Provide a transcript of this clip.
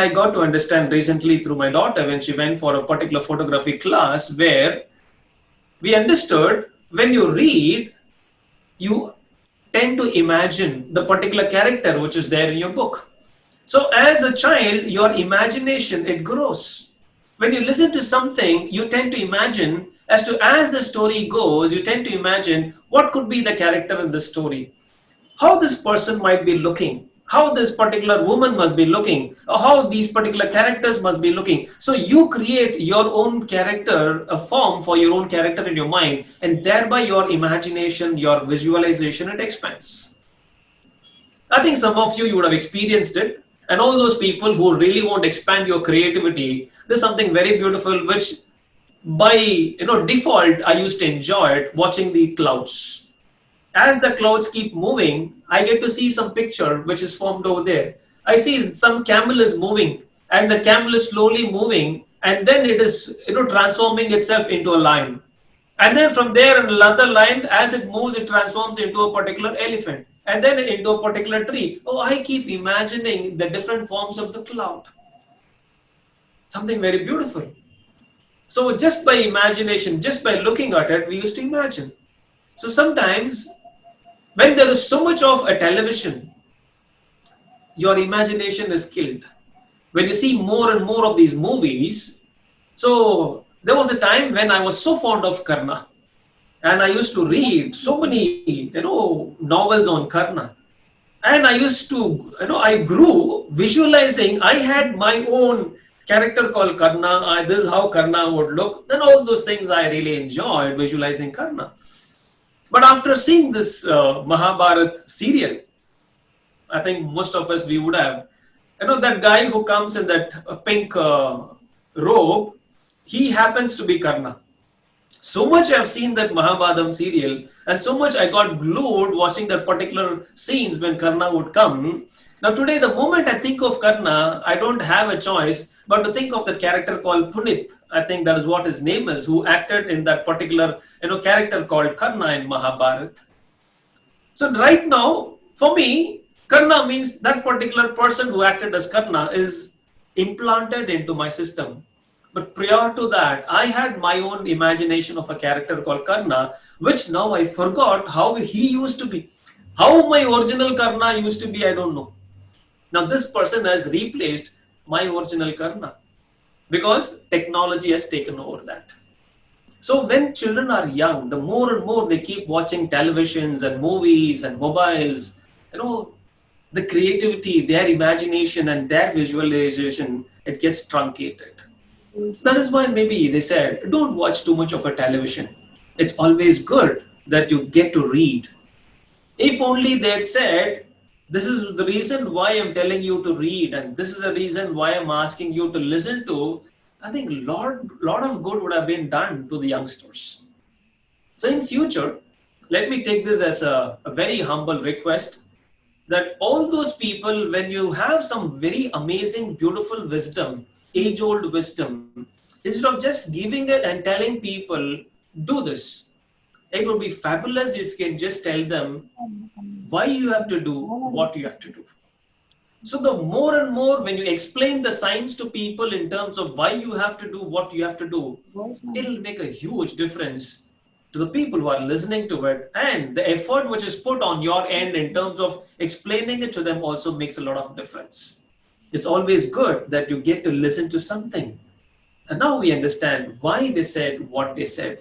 I got to understand recently through my daughter when she went for a particular photography class, where we understood when you read, you tend to imagine the particular character which is there in your book. So as a child, your imagination, it grows. When you listen to something, you tend to imagine as the story goes, you tend to imagine what could be the character in the story, how this person might be looking, how this particular woman must be looking, or how these particular characters must be looking. So you create your own character, a form for your own character in your mind, and thereby your imagination, your visualization, it expands. I think some of you would have experienced it, and all those people who really want to expand your creativity, there's something very beautiful which by default I used to enjoy it, watching the clouds. As the clouds keep moving, I get to see some picture which is formed over there. I see some camel is moving, and the camel is slowly moving, and then it is transforming itself into a lion. And then from there, another line, as it moves, it transforms into a particular elephant, and then into a particular tree. Oh, I keep imagining the different forms of the cloud. Something very beautiful. So just by imagination, just by looking at it, we used to imagine. So sometimes when there is so much of a television, your imagination is killed. When you see more and more of these movies, so there was a time when I was so fond of Karna. And I used to read so many, novels on Karna. And I used to, I grew visualizing, I had my own character called Karna. This is how Karna would look. Then all those things I really enjoyed visualizing Karna. But after seeing this Mahabharat serial, I think most of us, we would have, that guy who comes in that pink robe, he happens to be Karna. So much I've seen that Mahabharata serial, and so much I got glued watching that particular scenes when Karna would come. Now today, the moment I think of Karna, I don't have a choice but to think of the character called Punit. I think that is what his name is, who acted in that particular character called Karna in Mahabharata. So right now, for me, Karna means that particular person who acted as Karna is implanted into my system. But prior to that, I had my own imagination of a character called Karna, which now I forgot how he used to be. How my original Karna used to be, I don't know. Now this person has replaced my original Karna because technology has taken over that. So when children are young, the more and more they keep watching televisions and movies and mobiles, the creativity, their imagination and their visualization, it gets truncated. So that is why maybe they said, don't watch too much of a television. It's always good that you get to read. If only they had said, this is the reason why I'm telling you to read, and this is the reason why I'm asking you to listen to, I think lot of good would have been done to the youngsters. So in future, let me take this as a very humble request that all those people, when you have some very amazing, beautiful wisdom, age-old wisdom, instead of just giving it and telling people, do this, it would be fabulous if you can just tell them why you have to do what you have to do. So the more and more when you explain the science to people in terms of why you have to do what you have to do, it'll make a huge difference to the people who are listening to it, and the effort which is put on your end in terms of explaining it to them also makes a lot of difference. It's always good that you get to listen to something. And now we understand why they said what they said.